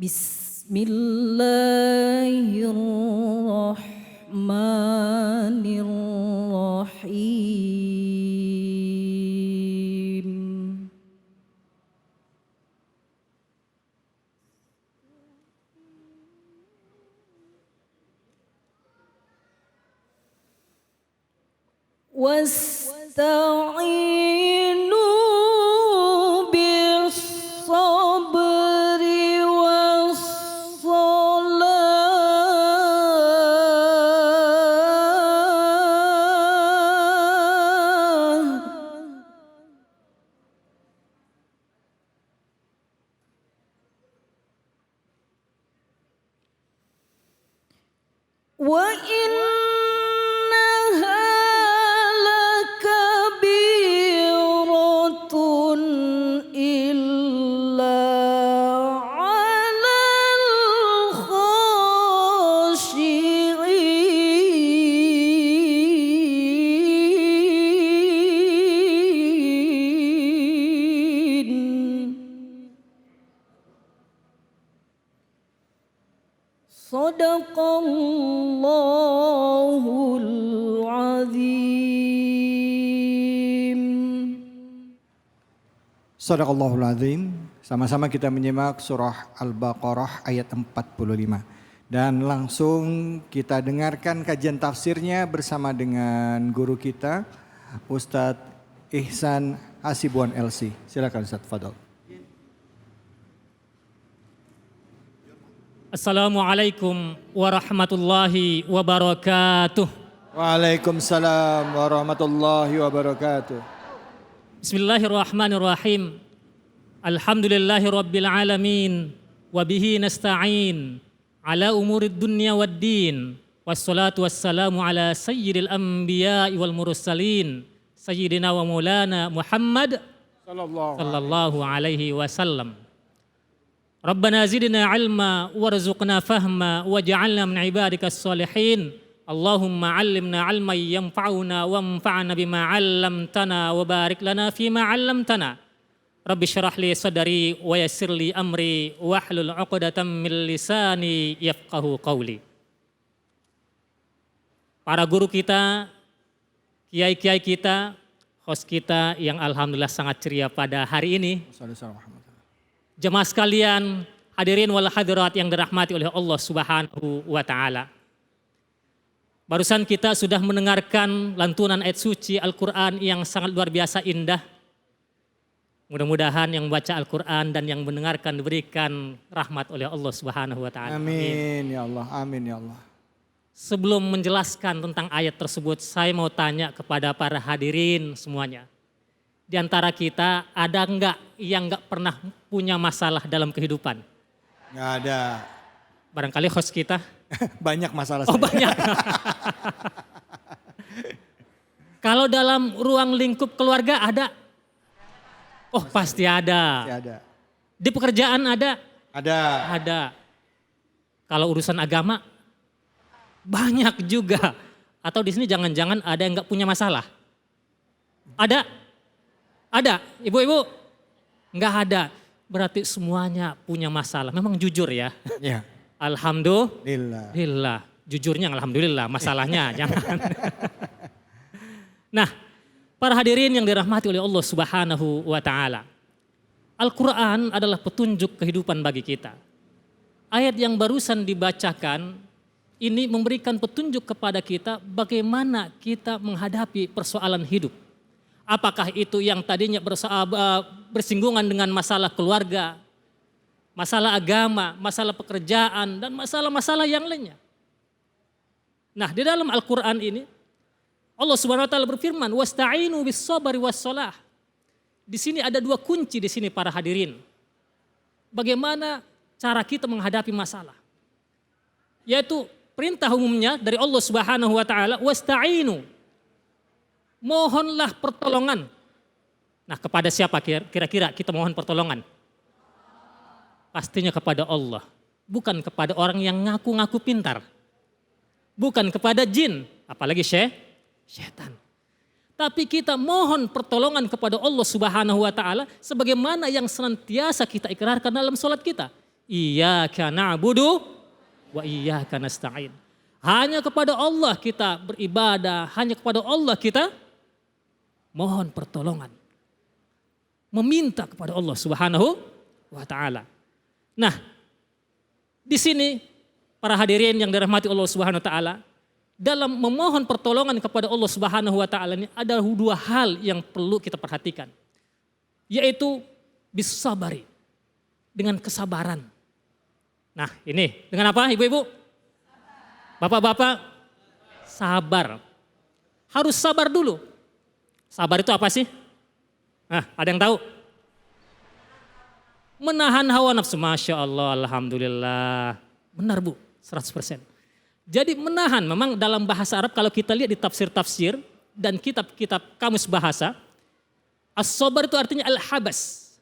Bismillahirrahmanirrahim. Wasta'inu bis-sabri was-salah. Wa innaha lakabiratun illa 'alal khashi'in. Sadaqallahul azim. Sadaqallahul azim. Sama-sama kita menyimak surah Al-Baqarah ayat 45. Dan langsung kita dengarkan kajian tafsirnya bersama dengan guru kita Ustadz Ihsan Hasibuan LC. Silakan Ustadz, fadal. Assalamualaikum warahmatullahi wabarakatuh. Waalaikumsalam warahmatullahi wabarakatuh. Bismillahirrahmanirrahim. Alhamdulillahi rabbil alamin. Wabihi nasta'in. Ala umurid dunya wad din. Wassalatu wassalamu ala sayyidil anbiya'i wal mursalin. Sayyidina wa maulana Muhammad sallallahu alaihi wasallam. Rabbana zidna ilma warzuqna fahma waj'alna min ibadikas salihin. Allahumma 'allimna 'ilman yanfa'una wanfa'na bima 'allamtana wa barik lana fima 'allamtana. Rabbi shrah li sadri wa yassir li amri wahlul 'uqdatam min lisani yafqahu qawli. Para guru kita, kiai-kiai kita, host kita yang alhamdulillah sangat ceria pada hari ini. Jemaah sekalian, hadirin wal hadirat yang dirahmati oleh Allah Subhanahu wa taala. Barusan kita sudah mendengarkan lantunan ayat suci Al-Qur'an yang sangat luar biasa indah. Mudah-mudahan yang membaca Al-Qur'an dan yang mendengarkan diberikan rahmat oleh Allah Subhanahu wa taala. Amin ya Allah, amin ya Allah. Sebelum menjelaskan tentang ayat tersebut, saya mau tanya kepada para hadirin semuanya. Di antara kita ada enggak yang enggak pernah punya masalah dalam kehidupan? Nggak ada. Barangkali host kita. Banyak masalah Oh saya. banyak. Kalau dalam ruang lingkup keluarga ada? Oh pasti ada. Pasti ada. Di pekerjaan ada? Ada. Ada. Kalau urusan agama banyak juga. Atau di sini jangan-jangan ada yang enggak punya masalah? Ada? Ada, ibu-ibu? Enggak ada. Berarti semuanya punya masalah. Memang jujur ya. Ya. Alhamdulillah. Jujurnya alhamdulillah, masalahnya jangan. Nah, para hadirin yang dirahmati oleh Allah Subhanahu wa taala. Al-Qur'an adalah petunjuk kehidupan bagi kita. Ayat yang barusan dibacakan ini memberikan petunjuk kepada kita bagaimana kita menghadapi persoalan hidup. Apakah itu yang tadinya bersinggungan dengan masalah keluarga, masalah agama, masalah pekerjaan, dan masalah-masalah yang lainnya. Nah, di dalam Al-Qur'an ini Allah Subhanahu wa taala berfirman, "Wasta'inu bis-sabri was-shalah." Di sini ada dua kunci di sini para hadirin. Bagaimana cara kita menghadapi masalah? Yaitu perintah umumnya dari Allah Subhanahu wa taala, "Wasta'inu." Mohonlah pertolongan. Nah, kepada siapa kira-kira kita mohon pertolongan? Pastinya kepada Allah. Bukan kepada orang yang ngaku-ngaku pintar. Bukan kepada jin, apalagi syaitan. Tapi kita mohon pertolongan kepada Allah Subhanahu wa taala sebagaimana yang senantiasa kita ikrarkan dalam salat kita. Iyyaka na'budu wa iyyaka nasta'in. Hanya kepada Allah kita beribadah, hanya kepada Allah kita mohon pertolongan. Meminta kepada Allah Subhanahu wa taala. Nah, di sini para hadirin yang dirahmati Allah Subhanahu wa taala, dalam memohon pertolongan kepada Allah Subhanahu wa taala ini ada dua hal yang perlu kita perhatikan. Yaitu bisabari, dengan kesabaran. Nah, ini dengan apa ibu-ibu? Bapak-bapak, sabar. Harus sabar dulu. Sabar itu apa sih? Ada yang tahu? Menahan hawa nafsu. Masya Allah, Alhamdulillah. Benar Bu, 100%. Jadi menahan, memang dalam bahasa Arab kalau kita lihat di tafsir-tafsir dan kitab-kitab kamus bahasa, as-sabar itu artinya al-habas.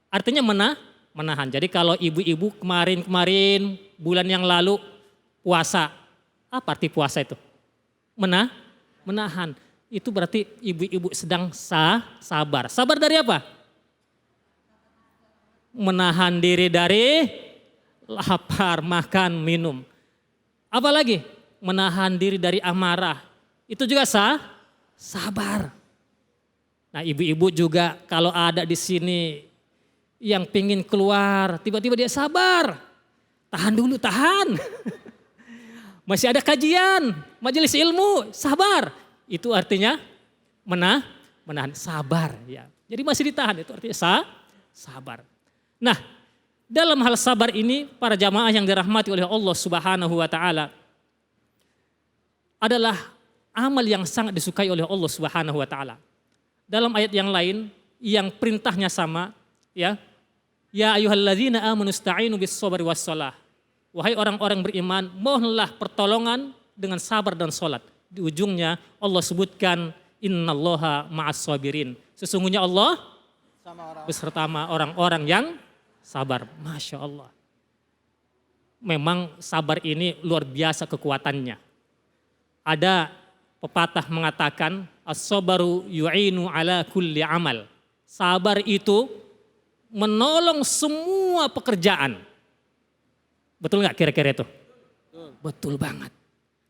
Artinya menahan. Jadi kalau ibu-ibu kemarin bulan yang lalu puasa, apa arti puasa itu? Menahan. Itu berarti ibu-ibu sedang sabar. Sabar dari apa? Menahan diri dari lapar, makan, minum. Apalagi menahan diri dari amarah. Itu juga sabar. Nah, ibu-ibu juga kalau ada di sini yang pingin keluar, tiba-tiba dia sabar. Tahan dulu, tahan. Masih ada kajian, majelis ilmu, sabar. Itu artinya menahan, sabar. Ya. Jadi masih ditahan, itu artinya sabar. Nah, dalam hal sabar ini, para jamaah yang dirahmati oleh Allah Subhanahu wa taala adalah amal yang sangat disukai oleh Allah Subhanahu wa taala. Dalam ayat yang lain yang perintahnya sama, ya. Ya ayyuhalladzina amanu ista'inu bis-sabri was-shalah. Wahai orang-orang beriman, mohonlah pertolongan dengan sabar dan salat. Di ujungnya Allah sebutkan innallaha ma'as-sabirin. Sesungguhnya Allah beserta orang-orang yang sabar. Masya Allah. Memang sabar ini luar biasa kekuatannya. Ada pepatah mengatakan as-sabaru yu'inu ala kulli amal. Sabar itu menolong semua pekerjaan. Betul nggak kira-kira itu? Betul banget.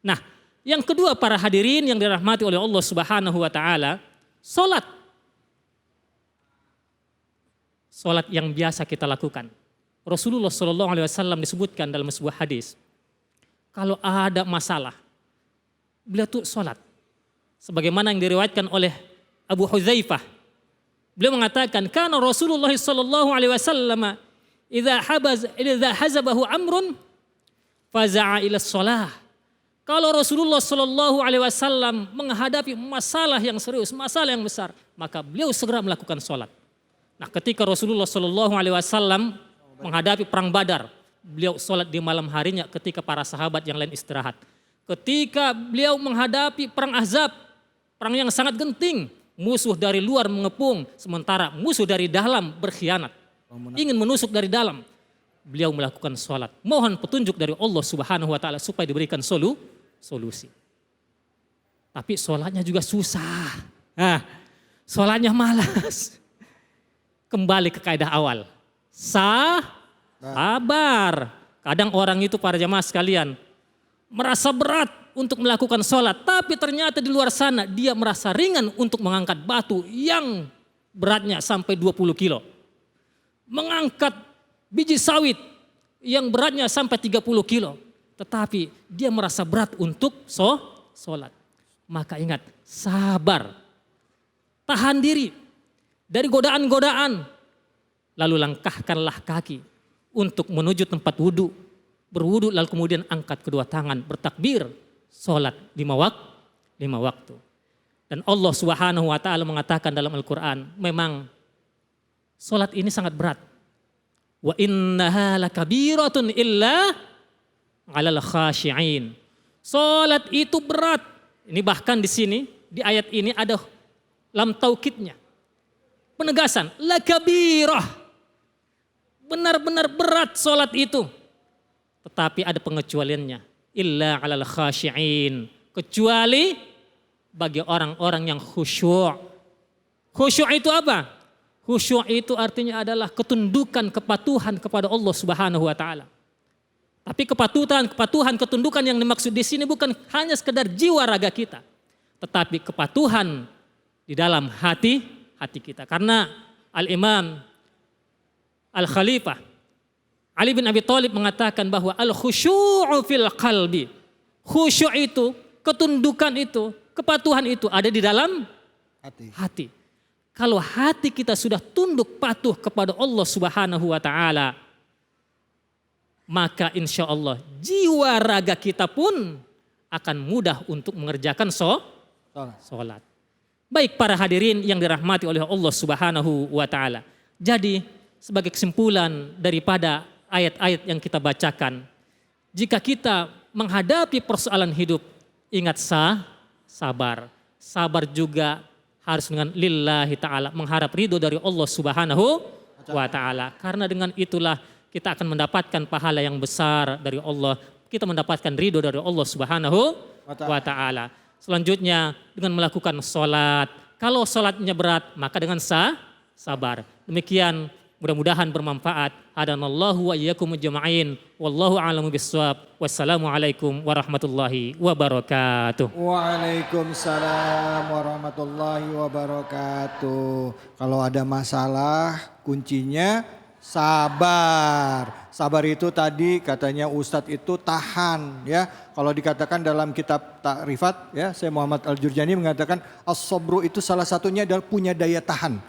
Nah, yang kedua para hadirin yang dirahmati oleh Allah Subhanahu wa taala, salat. Salat yang biasa kita lakukan. Rasulullah sallallahu alaihi wasallam disebutkan dalam sebuah hadis, kalau ada masalah, beliau tuh salat. Sebagaimana yang diriwayatkan oleh Abu Hudzaifah. Beliau mengatakan, "Kana Rasulullah sallallahu alaihi wasallam idza hazabahu amrun faza'a ila shalah." Kalau Rasulullah sallallahu alaihi wasallam menghadapi masalah yang serius, masalah yang besar, maka beliau segera melakukan salat. Nah, ketika Rasulullah sallallahu alaihi wasallam menghadapi perang Badar, beliau salat di malam harinya ketika para sahabat yang lain istirahat. Ketika beliau menghadapi perang Ahzab, perang yang sangat genting, musuh dari luar mengepung, sementara musuh dari dalam berkhianat. Ingin menusuk dari dalam. Beliau melakukan salat. Mohon petunjuk dari Allah Subhanahu wa taala supaya diberikan solusi. Tapi salatnya juga susah. Nah, salatnya malas. Kembali ke kaidah awal. Sabar. Kadang orang itu para jamaah sekalian merasa berat untuk melakukan sholat, tapi ternyata di luar sana dia merasa ringan untuk mengangkat batu yang beratnya sampai 20 kilo. Mengangkat biji sawit yang beratnya sampai 30 kilo. Tetapi dia merasa berat untuk sholat. Maka ingat, sabar. Tahan diri dari godaan-godaan. Lalu langkahkanlah kaki untuk menuju tempat wudhu. Berwudhu lalu kemudian angkat kedua tangan, bertakbir. Sholat 5 waktu. Dan Allah Subhanahu wa taala mengatakan dalam Al-Quran, memang sholat ini sangat berat. Wa innaha lakabiratun illa 'alal khashi'in. Sholat itu berat. Ini bahkan di sini, di ayat ini ada lam taukidnya. Penegasan, lakabirah. Benar-benar berat sholat itu. Tetapi ada pengecualiannya. Illa 'alal khashi'in. Kecuali bagi orang-orang yang khusyuk. Khusyuk itu apa? Khusyuk itu artinya adalah ketundukan, kepatuhan kepada Allah Subhanahu wa taala. Tapi kepatuhan, ketundukan yang dimaksud di sini bukan hanya sekedar jiwa raga kita, tetapi kepatuhan di dalam hati kita. Karena Al-Imam Al-Khalifah Ali bin Abi Thalib mengatakan bahwa al-khusyu'u fil qalbi. Khusyuk itu, ketundukan itu, kepatuhan itu ada di dalam hati. Kalau hati kita sudah tunduk patuh kepada Allah Subhanahu wa taala, maka insya Allah jiwa raga kita pun akan mudah untuk mengerjakan sholat. Baik para hadirin yang dirahmati oleh Allah Subhanahu wa taala. Jadi sebagai kesimpulan daripada ayat-ayat yang kita bacakan, jika kita menghadapi persoalan hidup, ingat sabar. Sabar juga harus dengan lillahi ta'ala, mengharap ridho dari Allah Subhanahu wa ta'ala. Karena dengan itulah kita akan mendapatkan pahala yang besar dari Allah. Kita mendapatkan ridho dari Allah Subhanahu wa ta'ala. Selanjutnya dengan melakukan sholat. Kalau sholatnya berat, maka dengan sabar. Demikian mudah-mudahan bermanfaat. Hadanallahu wa iyyakum ajma'in. Wallahu a'lamu bissawab. Wassalamualaikum warahmatullahi wabarakatuh. Waalaikumsalam warahmatullahi wabarakatuh. Kalau ada masalah, kuncinya sabar. Sabar itu tadi katanya Ustadz itu tahan ya. Kalau dikatakan dalam kitab Ta'rifat ya, saya Muhammad Al-Jurjani mengatakan as-sabru itu salah satunya adalah punya daya tahan.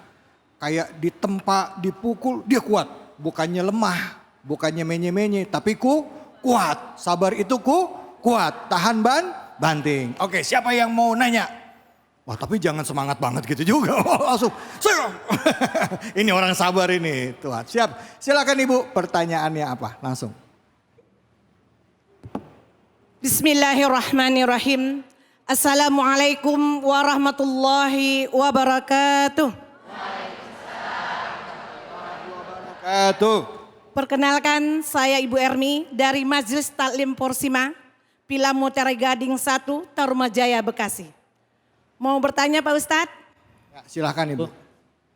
Kayak ditempa, dipukul, dia kuat. Bukannya lemah, bukannya menye-menye, tapi kuat. Sabar itu kuat, tahan banting. Oke, siapa yang mau nanya? Wah, tapi jangan semangat banget gitu juga. Langsung, ini orang sabar ini. Tuhan, siap. Silakan Ibu, pertanyaannya apa? Langsung. Bismillahirrahmanirrahim. Assalamualaikum warahmatullahi wabarakatuh. Perkenalkan, saya Ibu Ermi dari Majelis Taklim Porsima, Pila Mutiara Gading 1, Tarumajaya, Bekasi. Mau bertanya Pak Ustadz? Ya, silakan Ibu.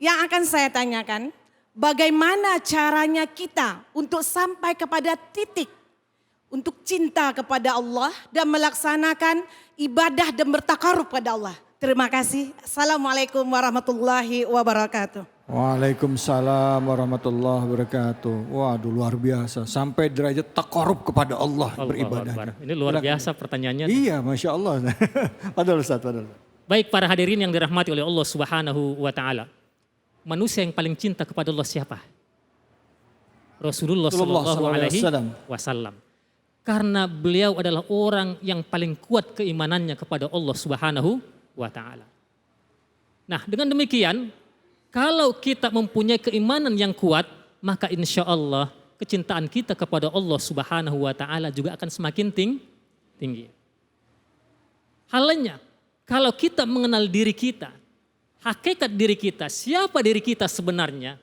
Yang akan saya tanyakan, bagaimana caranya kita untuk sampai kepada titik untuk cinta kepada Allah dan melaksanakan ibadah dan bertakarub pada Allah. Terima kasih. Assalamualaikum warahmatullahi wabarakatuh. Waalaikumsalam warahmatullahi wabarakatuh. Waduh, luar biasa. Sampai derajat takarub kepada Allah beribadah. Ini luar biasa pertanyaannya. Iya, Masya Allah. Padahal Ustaz. Baik para hadirin yang dirahmati oleh Allah Subhanahu wa ta'ala. Manusia yang paling cinta kepada Allah siapa? Rasulullah Sallallahu Alaihi Wasallam. Karena beliau adalah orang yang paling kuat keimanannya kepada Allah Subhanahu wa ta'ala. Nah, dengan demikian, kalau kita mempunyai keimanan yang kuat, maka insya Allah kecintaan kita kepada Allah Subhanahu wa ta'ala juga akan semakin tinggi. Halnya, kalau kita mengenal diri kita, hakikat diri kita, siapa diri kita sebenarnya,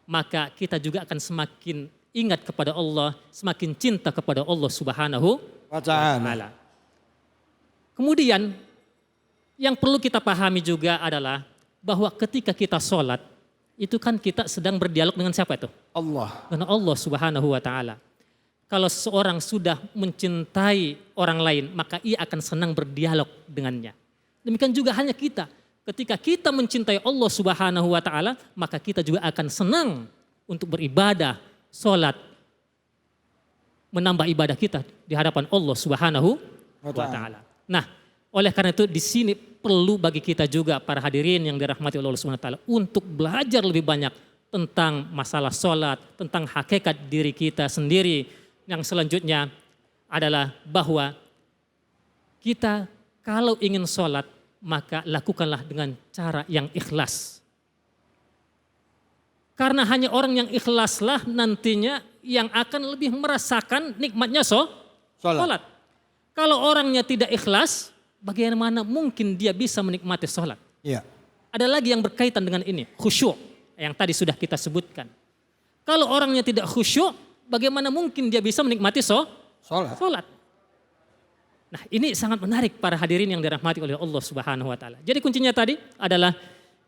maka kita juga akan semakin ingat kepada Allah, semakin cinta kepada Allah Subhanahu wa ta'ala. Kemudian, yang perlu kita pahami juga adalah bahwa ketika kita sholat, itu kan kita sedang berdialog dengan siapa itu? Allah. Dengan Allah Subhanahu wa ta'ala. Kalau seseorang sudah mencintai orang lain, maka ia akan senang berdialog dengannya. Demikian juga hanya kita. Ketika kita mencintai Allah Subhanahu wa ta'ala, maka kita juga akan senang untuk beribadah, sholat, menambah ibadah kita di hadapan Allah Subhanahu wa ta'ala. Nah, oleh karena itu di sini perlu bagi kita juga para hadirin yang dirahmati oleh Allah Subhanahu wa ta'ala untuk belajar lebih banyak tentang masalah sholat, tentang hakikat diri kita sendiri. Yang selanjutnya adalah bahwa kita kalau ingin sholat, maka lakukanlah dengan cara yang ikhlas. Karena hanya orang yang ikhlaslah nantinya yang akan lebih merasakan nikmatnya sholat. Kalau orangnya tidak ikhlas, bagaimana mungkin dia bisa menikmati sholat? Iya. Ada lagi yang berkaitan dengan ini, khusyuk yang tadi sudah kita sebutkan. Kalau orangnya tidak khusyuk, bagaimana mungkin dia bisa menikmati sholat? Nah, ini sangat menarik para hadirin yang dirahmati oleh Allah Subhanahu wa ta'ala. Jadi kuncinya tadi adalah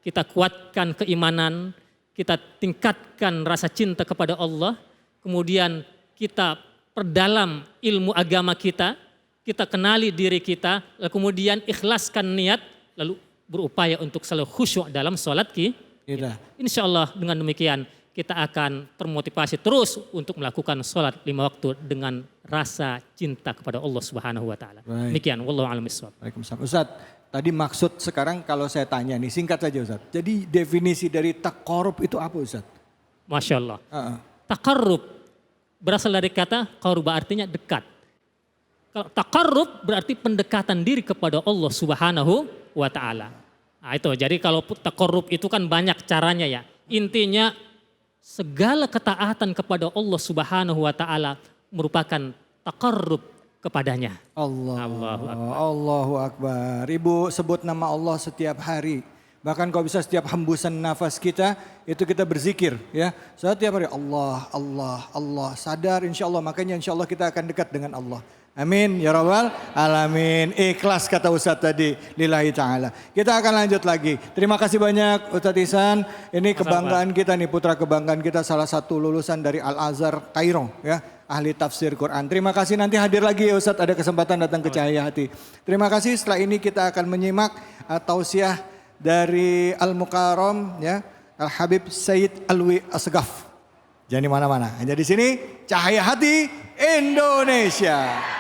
kita kuatkan keimanan, kita tingkatkan rasa cinta kepada Allah, kemudian kita perdalam ilmu agama kita kenali diri kita, lalu kemudian ikhlaskan niat, lalu berupaya untuk selalu khusyuk dalam sholat kita. Insya Allah dengan demikian kita akan termotivasi terus untuk melakukan sholat 5 waktu dengan rasa cinta kepada Allah Subhanahu wa taala. Demikian, wallahu a'lam bishawab. Waalaikumsalam. Ustadz, tadi maksud sekarang kalau saya tanya nih, singkat saja Ustadz. Jadi definisi dari taqarrub itu apa Ustadz? Masya Allah. Taqarrub berasal dari kata qaruba, artinya dekat. Kalau taqarrub berarti pendekatan diri kepada Allah Subhanahu wa taala. Nah, itu. Jadi kalau taqarrub itu kan banyak caranya ya. Intinya segala ketaatan kepada Allah Subhanahu wa taala merupakan taqarrub kepadanya. Allahu Akbar. Ibu sebut nama Allah setiap hari. Bahkan kalau bisa setiap hembusan nafas kita itu kita berzikir ya. Setiap hari Allah, Allah, Allah. Sadar insya Allah, makanya insya Allah kita akan dekat dengan Allah. Amin ya rabbal alamin. Ikhlas kata Ustadz tadi, lillahi ta'ala. Kita akan lanjut lagi. Terima kasih banyak Ustadz Ihsan. Ini kebanggaan kita nih, putra kebanggaan kita, salah satu lulusan dari Al-Azhar Kairo ya, ahli tafsir Quran. Terima kasih, nanti hadir lagi ya Ustadz, ada kesempatan datang ke Cahaya Hati. Terima kasih. Setelah ini kita akan menyimak tausiah dari Al-Mukarram ya, Al-Habib Sayyid Alwi Asghaf. Jangan di mana-mana, hanya di sini Cahaya Hati Indonesia.